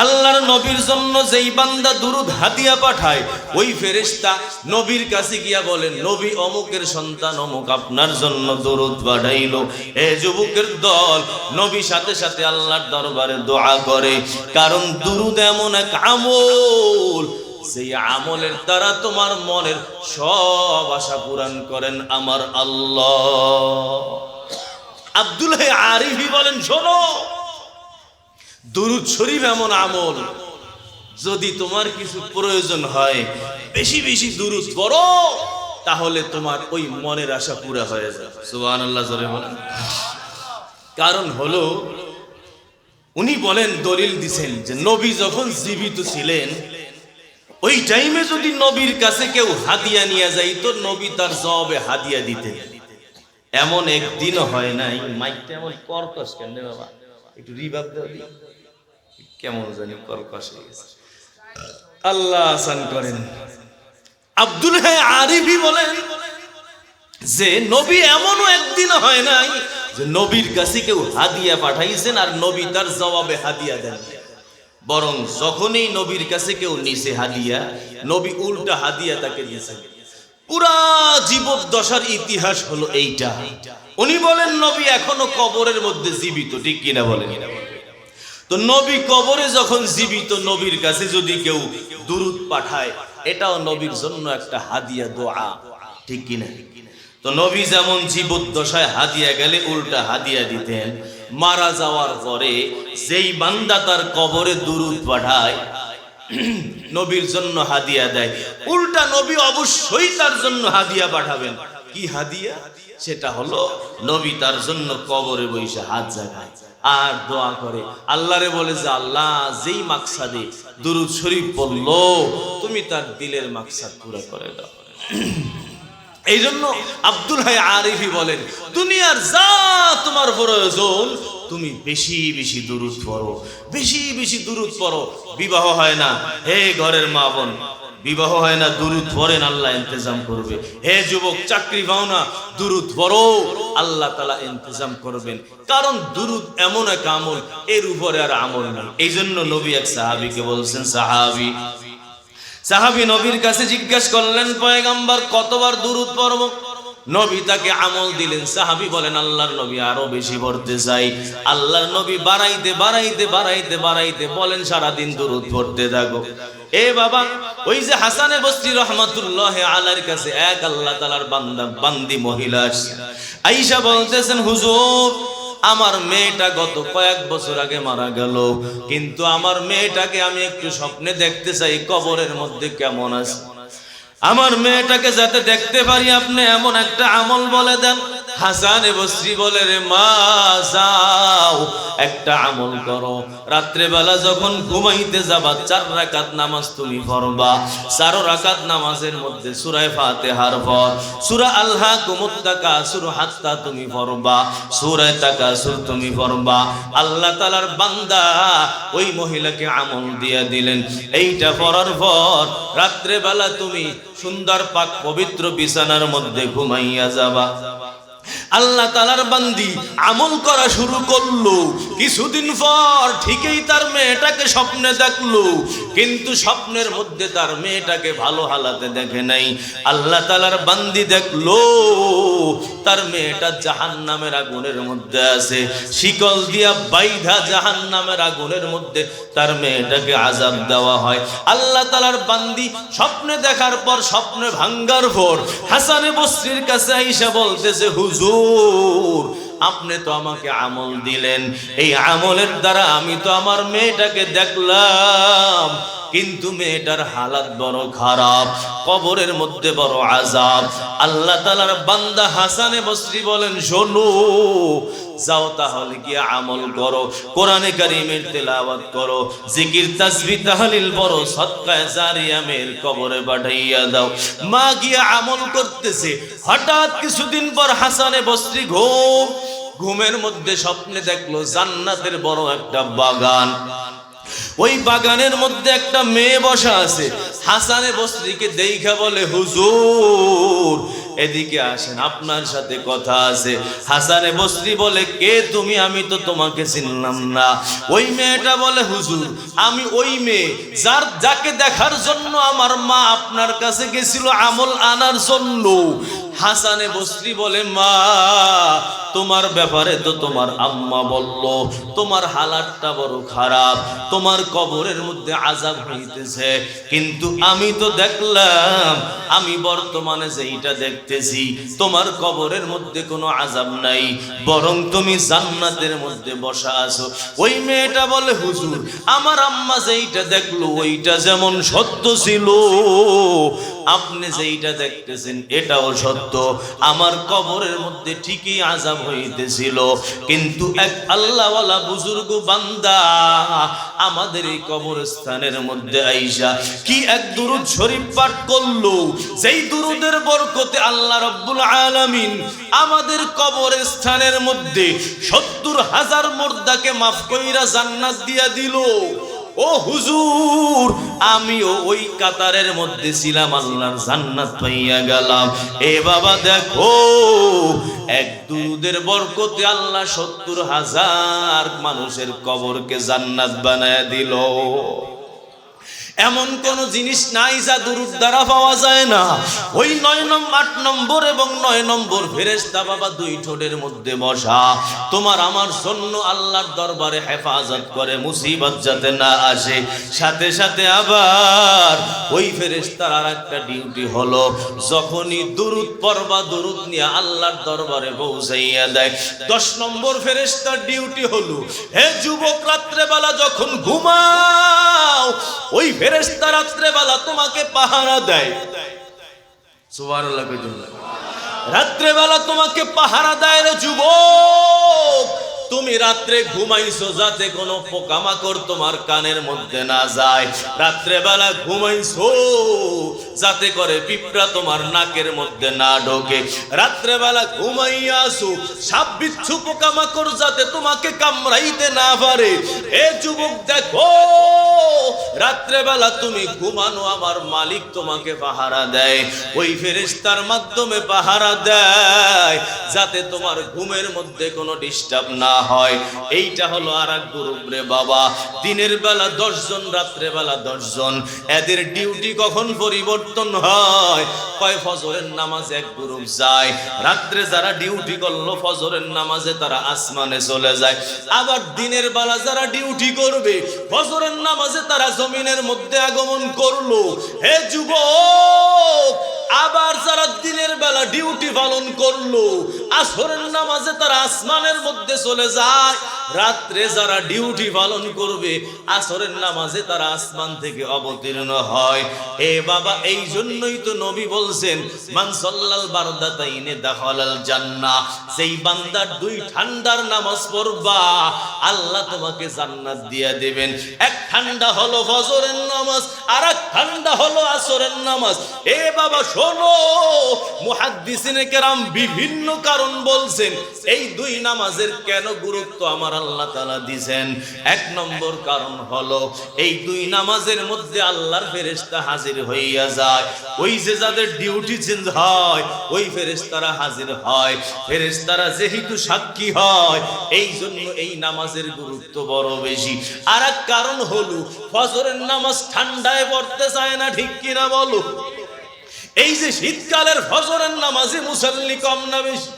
আল্লাহর নবীর জন্য যেই বান্দা দুরূদ হাদিয়া পাঠায়, ওই ফেরেশতা নবীর কাছে গিয়া বলেন, নবী অমুকের সন্তান অমুক আপনার জন্য দুরূদ পাঠাইলো। এ যুবকের দল, নবী সাথে সাথে আল্লাহর দরবারে দোয়া করে, কারণ দুরূদ এমন এক আমল, সেই আমলের দ্বারা তোমার মনের সব আশা পূরণ করেন আমার আল্লাহ। আব্দুল্লাহ আরিফি বলেন, শোনো, দুরূদ শরীফ এমন আমল, যদি তোমার কিছু প্রয়োজন হয়, বেশি বেশি দুরূদ পড়ো, তাহলে তোমার ওই মনের আশা পুরা হয়ে যাবে। সুবহানাল্লাহ জোরে বলেন। কারণ হলো, উনি বলেন, দলিল দিছেন যে নবী যখন জীবিত ছিলেন, ওই টাইমে যদি নবীর কাছে কেউ হাদিয়া নিয়ে যাইত, নবী তার জবাবে হাদিয়া দিতেন। এমন একদিনও হয় নাই। মাইকটা এমন কর্কশ কেন রে বাবা? একটু রিভাব দাও, কেমন জানি কর্কশ হয়ে গেছে। আল্লাহ আসান করেন। আব্দুল্লাহ আরিফি বলেন যে নবী এমনও একদিন হয় নাই যে নবীর কাছে কেউ হাদিয়া পাঠাইছেন আর নবী তার জবাবে হাদিয়া দেন, বরং যখনই নবীর কাছে কেউ নিছে হাদিয়া, নবী উল্টা হাদিয়া তাকে দিয়েছেন। পুরা জীবদ্দশার ইতিহাস হলো এইটা। উনি বলেন, নবী এখনো কবরের মধ্যে জীবিত, ঠিক কিনা বলেন? তো নবী কবরে যখন জীবিত, নবীর কাছে যদি কেউ দুরূদ পাঠায়, এটাও নবীর জন্য একটা হাদিয়া, দোয়া, ঠিক কিনা? তো নবী যেমন জীবদ্দশায় হাদিয়া গেলে উল্টা হাদিয়া দিতেন, মারা যাওয়ার পরে যেই বান্দা তার কবরে দুরূদ পাঠায়, নবীর জন্য হাদিয়া দেয়, উল্টা নবী অবশ্যই তার জন্য হাদিয়া পাঠাবেন। কি হাদিয়া? সেটা হলো নবী তার জন্য কবরে বসে হাত জাগায় আর দোয়া করে, আল্লাহরে বলে যে, আল্লাহ, যেই মাকসাদে দুরূদ শরীফ পড়লো, তুমি তার দিলের মাকসাদ পুরো করে দাও। এই জন্য আব্দুল্লাহ আরিফি বলেন, দুনিয়ার যা তোমার প্রয়োজন, তুমি বেশি বেশি দুরূদ পড়ো, বেশি বেশি দুরূদ পড়ো। বিবাহ হয় না, হে ঘরের মা বোন, বিবাহ হয় না, দুরূদ পড়েন, আল্লাহ ইন্তজাম করবে। হে যুবক, চাকরি পাও না, দুরূদ পড়ো, আল্লাহ তাআলা ইন্তজাম করবেন। কারণ দুরূদ এমন এক আমল, এর উপরে আর আমল নেই। এই জন্য নবী এক সাহাবীকে বলছেন, সাহাবী নবীর কাছে জিজ্ঞাসা করলেন, পয়গম্বর, কতবার দুরূদ পড়ব? নবী তাকে আমল দিলেন। সাহাবী বলেন, আল্লাহর নবী, আরো বেশি পড়তে চাই। আল্লাহর নবী বাড়াইতে বাড়াইতে বাড়াইতে বাড়াইতে বলেন, সারাদিন দুরূদ পড়তে থাকো। এ বাবা, ওই যে হাসানে বসরি রহমাতুল্লাহ আলাইহির কাছে এক আল্লাহ তাআলার বান্দি মহিলা আসছে। আয়েশা বলতেছেন, হুজুর আমার মেয়েটা গত কয়েক বছর আগে মারা গেল, কিন্তু আমার মেয়েটাকে আমি একটু স্বপ্নে দেখতে চাই কবরের মধ্যে কেমন আছে। আমার মেয়েটাকে যাতে দেখতে পারি আপনি এমন একটা আমল বলে দেন। হাসানে বসরি বলে, রে মা যাও একটা আমল করো, রাত্রে বেলা যখন ঘুমাইতে যাবা 4 রাকাত নামাজ তুমি পড়বা। 4 রাকাত নামাজের মধ্যে সূরা ফাতিহার পর সূরা আলহাকুমুত তাকাসুর হাত্তা তুমি পড়বা, সূরা তাকাসুর তুমি পড়বা। আল্লাহ তাআলার বান্দা ওই মহিলাকে আমল দিয়ে দিলেন, এইটা পড়ার পর রাত্রে বেলা তুমি সুন্দর পাক পবিত্র বিছানার মধ্যে ঘুমাইয়া যাবা। আল্লাহ তাআলার বান্দি আমল করা শুরু করলো। কিছুদিন পর ঠিকই তার মেয়েটাকে স্বপ্নে দেখলো, কিন্তু স্বপ্নের মধ্যে তার মেয়েটাকে ভালো হালাতে দেখে নাই। আল্লাহ তাআলার বান্দি দেখলো তার মেয়েটা জাহান্নামের আগুনের মধ্যে আছে, শিকল দিয়া বাইধা জাহান্নামের আগুনের মধ্যে তার মেয়েটাকে আযাব দেওয়া হয়। আল্লাহ তাআলার বান্দি স্বপ্নে দেখার পর, স্বপ্নে ভাঙ্গার পর হাসানে বসরির কাছে আয়েশা বলতেছে, হুজুর আপনি তো আমাকে আমল দিলেন, এই আমলের দ্বারা আমি তো আমার মেয়েটাকে দেখলাম, কিন্তু মেয়েটার হালাত বড় খারাপ, কবরের মধ্যে বড় আযাব। আল্লাহ তাআলার বান্দা হাসানে বসরি বলেন, শোনো যাও তাহলে গিয়ে আমল করো, কোরআনে কারীমের তেলাওয়াত করো, জিকির তাসবিহ তাহলিল পড়ো, সদকা জারিয়া মেয়ের কবরে পাঠাইয়া দাও। মা গিয়ে আমল করতেছে। হঠাৎ কিছুদিন পর হাসানে বসরি ঘুমের মধ্যে স্বপ্নে দেখলো জান্নাতের বড় একটা বাগান, ওই বাগানের মধ্যে একটা মেয়ে বসা আছে। হাসানে বসরিকে দেইখা বলে, হুজুর এদিকে আসেন, আপনার সাথে কথা আছে। হাসানে বসরি বলে, কে তুমি? আমি তো তোমাকে চিনলাম না। ওই মেয়েটা বলে, হুজুর আমি ওই মেয়ে যাকে দেখার জন্য আমার মা আপনার কাছে গেছিল আমল আনার জন্য। হাসানে বসরি বলে, মা তোমার ব্যাপারে তো তোমার আম্মা বলল তোমার হালাতটা বড় খারাপ, তোমার কবরের মধ্যে আযাব হইতেছে, কিন্তু আমি তো দেখলাম, আমি বর্তমানে যেইটা দেখতেছি তোমার কবরের মধ্যে কোনো আযাব নাই, বরং তুমি জান্নাতের মধ্যে বসা আছো। ওই মেয়েটা বলে, হুজুর আমার আম্মা যেইটা দেখলো ওইটা যেমন সত্য ছিল, আপনি যেইটা দেখতেছেন এটাও সত্য, আমার কবরের মধ্যে ঠিকই আযাব হইতেছিল, কিন্তু এক আল্লাহওয়ালা বুজুর্গ বান্দা আমাদের এই কবরস্থানের মধ্যে আইসা কি এক দুরূদ শরীফ পাঠ করলো, যেই দুরূদের বরকতে আল্লাহ রাব্বুল আলামিন আমাদের কবরস্থানের মধ্যে ৭০,০০০ মুর্দাকে মাফ কইরা জান্নাত দিয়া দিল। ও হুজুর আমিও ওই কাতারের মধ্যে ছিলাম, আল্লাহর জান্নাত পাইয়া গেলাম। এ বাবা দেখো, এক দুরূদের বরকতে আল্লাহ ৭০,০০০ মানুষের কবরকে জান্নাত বানায়া দিল। এমন কোন জিনিস নাই যা দুরূদ দ্বারা পাওয়া যায় না। ওই ৮ নম্বর এবং ৯ নম্বর ফেরেশতা বাবা 2 ঠোঁটের মধ্যে বসা, তোমার আমার জন্য আল্লাহর দরবারে হেফাজত করে, মুসিবত যাতে না আসে। সাথে সাথে আবার ওই ফেরেশতার আরেকটা ডিউটি হলো, যখনই দুরূদ পড়বা দুরূদ নিয়ে আল্লাহর দরবারে পৌঁছাইয়া দেয়। 10 নম্বর ফেরেশতার ডিউটি হলো, হে যুবক রাত্রে বেলা যখন ঘুমাও ওই ফেরেশতা রাত্রে বেলা তোমাকে পাহারা দেয়। সুবহানাল্লাহ। রাত্রে বেলা তোমাকে পাহারা দেয় রে যুবক, তুমি রাত্রে ঘুমাইছো যাতে কোনো পোকামাকড় তোমার কানের মধ্যে না যায়, রাত্রে বেলা ঘুমাইছো যাতে করে পিঁপড়া তোমার নাকের মধ্যে না ঢোকে, রাত্রে বেলা ঘুমাইয়া আসো সাপ বিচ্ছু পোকামাকড় যাতে তোমাকে কামড়াইতে না পারে। এ যুবক দেখো, রাত্রে বেলা তুমি ঘুমানো, আমার মালিক তোমাকে পাহারা দেয়, ওই ফেরেশতার মাধ্যমে পাহারা দেয় যাতে তোমার ঘুমের মধ্যে কোনো ডিস্টার্ব না হয়। এইটা হলো আরেক গ্রুপ রে বাবা। দিনের বেলা 10 জন, রাত্রে বেলা 10 জন। এদের ডিউটি কখন পরিবর্তন হয়? কয় ফজরের নামাজে এক গ্রুপ যায়, রাত্রে যারা ডিউটি করলো ফজরের নামাজে তারা আসমানে চলে যায়। আবার দিনের বেলা যারা ডিউটি করবে ফজরের নামাজে তারা জমিনের মধ্যে আগমন করলো। হে যুবক, আবার যারা দিনের বেলা ডিউটি পালন করলো, আসরের নামাজে তারা আসমানের মধ্যে চলে যায়। রাত্রে যারা ডিউটি পালন করবে, আসরের নামাজে তারা আসমান থেকে অবতীর্ণ হয়। এ বাবা, এই জন্যই তো নবী বলছেন, মান সাল্লাল বারদাতাইনে দাখালাল জান্নাহ। সেই বান্দার দুই ঠান্ডার নামাজ পড়বা, আল্লাহ তোমাকে জান্নাত দিয়ে দেবেন। এক ঠান্ডা হলো ফজরের নামাজ, আর এক ঠান্ডা হলো আসরের নামাজ। এ বাবা শোনো, মুহাদ্দিসিনে কেরাম বিভিন্ন কারণ বলছেন এই দুই নামাজের কেন গুরুত্ব আমার আল্লাহ তাআলা দিয়েছেন। এক নম্বর কারণ হলো, এই দুই নামাজের মধ্যে আল্লাহর ফেরেশতা হাজির হইয়া যায়। ওই যে যাদের ডিউটি চেঞ্জ হয়, ওই ফেরেশতারা হাজির হয়। ফেরেশতারা যেহেতু সাক্ষী হয়, এই জন্য এই নামাজের গুরুত্ব বড় বেশি। আর এক কারণ হলো, ফজরের নামাজ ঠান্ডায় পড়তে চায় না, ঠিক কিনা বলো? এই যে শীতকালের ফজরের নামাজে মুসাল্লি কম না বেশি?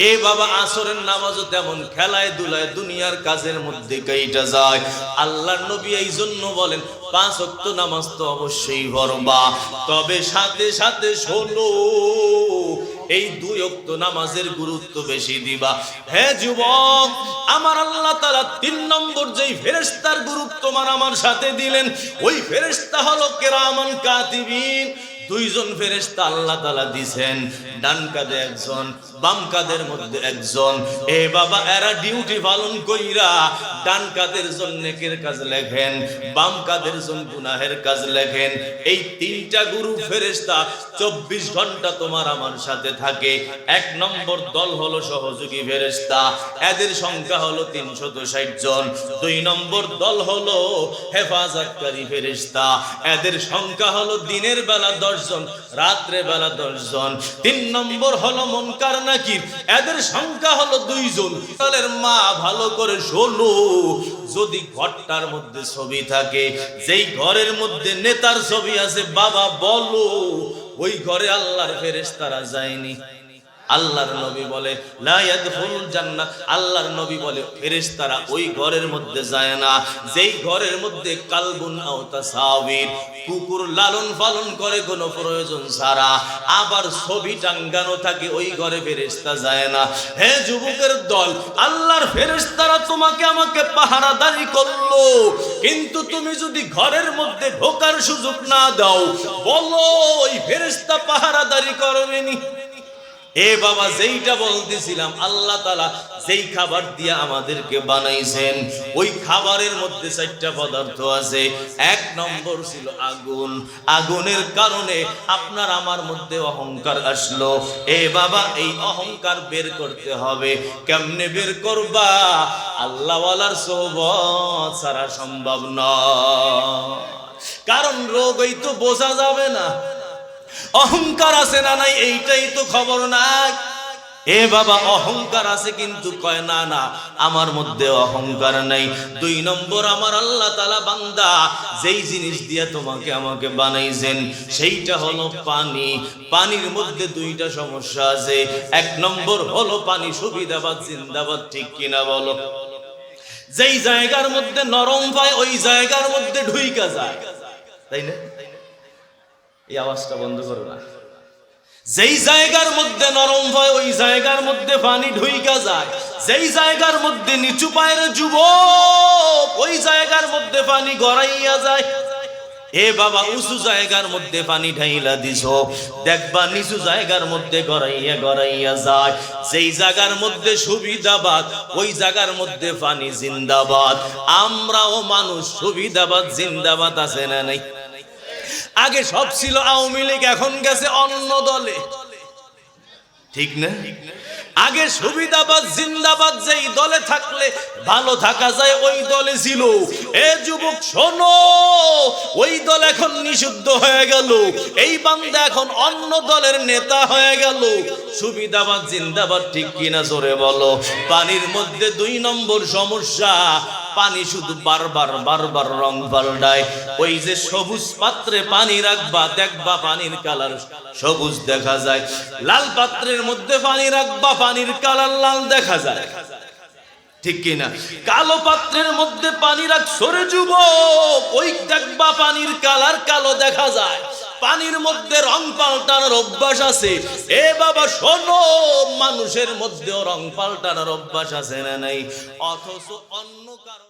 এ বাবা, আসরের নামাজও তেমন খেলায় দুলায় দুনিয়ার কাজের মধ্যে কাইটা যায়। আল্লাহর নবী এই জন্য বলেন, 5 ওয়াক্ত নামাজ তো অবশ্যই পড়বা, তবে সাথে সাথে শোনো, এই 2 ওয়াক্ত নামাজের গুরুত্ব বেশি দিবা। হে যুবক, আমার আল্লাহ তাআলা 3 নম্বর যেই ফেরেশতার গুরুত্ব আমার সাথে দিলেন, ওই ফেরেশতা হলো কিরামান কাতিবিন। 2 জন ফেরেশতা আল্লাহ তাআলা দিবেন, ডান কাঁধে একজন, বাম কাঁধের মধ্যে একজন। এ বাবা, এরা ডিউটি পালন কইরা ডান কাঁধের জন নেকের কাজ লেখেন, বাম কাঁধের জন গুনাহের কাজ লেখেন। এই 3টা গুরু ফেরেশতা 24 ঘন্টা তোমার আমার সাথে থাকে। 1 নম্বর দল হলো সহযোগী ফেরেশতা, এদের সংখ্যা হলো 360 জন। 2 নম্বর দল হলো হেফাজতকারী ফেরেশতা, এদের সংখ্যা হলো দিনের বেলা 10 জন, রাত্রে বেলা 10 জন। 3 নম্বর হলো মুনকার নাকির, এদের সংখ্যা হলো 2 জন। দলের মা ভালো করে শোনো, যদি ঘরটার মধ্যে ছবি থাকে, যেই ঘরের মধ্যে নেতার ছবি আছে, বাবা বলো, ওই ঘরে আল্লাহর ফেরেশতারা যায়নি। আল্লাহর নবী বলে লা ইয়াদখুলুল জান্নাহ, আল্লাহর নবী বলে ফেরেশতারা ওই ঘরের মধ্যে যায় না যেই ঘরের মধ্যে কালবুন আও তাসাবির, কুকুর লালন পালন করে কোনো প্রয়োজন ছাড়া, আবার ছবি টাঙ্গানো থাকে, ওই ঘরে ফেরেশতা যায় না। হে যুবকের দল, আল্লাহর ফেরেশতারা তোমাকে আমাকে পাহারাদারি করলো, কিন্তু তুমি যদি ঘরের মধ্যে ঢোকার সুযোগ না দাও, বলো ওই ফেরেশতা পাহারাদারি করবেনি? এ বাবা, যেইটা বলতেছিলাম, আল্লাহ তাআলা যেই খাবার দিয়ে আমাদেরকে বানাইছেন, ওই খাবারের মধ্যে 4টা পদার্থ আছে। 1 নম্বর ছিল আগুন। আগুনের কারণে আপনার আমার মধ্যে অহংকার আসলো। এ বাবা, এই অহংকার বের করতে হবে। কেমনে বের করবা? আল্লাহওয়ালার সোহবত ছাড়া সম্ভব নয়, কারণ রোগই তো বোঝা যাবে না। অহংকার আছে না নাই, এইটাই তো খবর নাই। এ বাবা, অহংকার আছে, কিন্তু কয় না না, আমার মধ্যে অহংকার নাই। 2 নম্বর, আমার আল্লাহ তাআলা বান্দা যেই জিনিস দিয়ে তোমাকে আমাকে বানাইছেন, সেইটা হলো পানি। পানির মধ্যে 2টা সমস্যা আছে। 1 নম্বর হলো পানি সুবিধাবাদ জিন্দাবাদ, ঠিক কিনা বলো? যেই জায়গার মধ্যে নরম পায়, ওই জায়গার মধ্যে ঢুইকা যায়, তাই না? এই আওয়াজটা বন্ধ করো না। যেই জায়গার মধ্যে নরম হয়, ওই জায়গার মধ্যে পানি ঢুইকা যায়। যেই জায়গার মধ্যে নিচু পায়ের যুবক, ওই জায়গার মধ্যে পানি গড়াইয়া যায়। এ বাবা, উঁচু জায়গার মধ্যে পানি ঢাইলা দিছো, দেখবা নিচু জায়গার মধ্যে গড়াইয়া গড়াইয়া যায়। যেই জায়গার মধ্যে সুবিধাবাদ, ওই জায়গার মধ্যে পানি জিন্দাবাদ। আমরাও মানুষ, সুবিধাবাদ জিন্দাবাদ আছে না নাই? আগে সব ছিল আওয়ামী লীগ, এখন গেছে অন্য দলে, ঠিক না? আগে সুবিধাবাদ জিন্দাবাদ যেই দলে থাকলে ভালো থাকা যায়, ওই দলে ছিল। এ যুবক শোনো, ওই দল এখন নিষিদ্ধ হয়ে গেল, এই বান্দা এখন অন্য দলের নেতা হয়ে গেল। সুবিধাবাদ জিন্দাবাদ, ঠিক কিনা জোরে বলো? পানির মধ্যে 2 নম্বর সমস্যা, পানি শুধু বারবার বারবার রং পাল্টায়। ওই যে সবুজ পাত্রে পানি রাখবা, দেখবা পানির কালার সবুজ দেখা যায়। লাল পাত্রের মধ্যে পানি রাখবা, পানির কালার লাল দেখা যায়, ঠিক কিনা? কালো পাত্রের মধ্যে পানি রাখছো রে যুবক, ওই দেখবা পানির কালার কালো দেখা যায়, পানির মধ্যে রং পাল্টানোর অভ্যাস আছে। এ বাবা শোনো, মানুষের মধ্যেও রং পাল্টানোর অভ্যাস আছে না নাই? অথচ অন্য কারো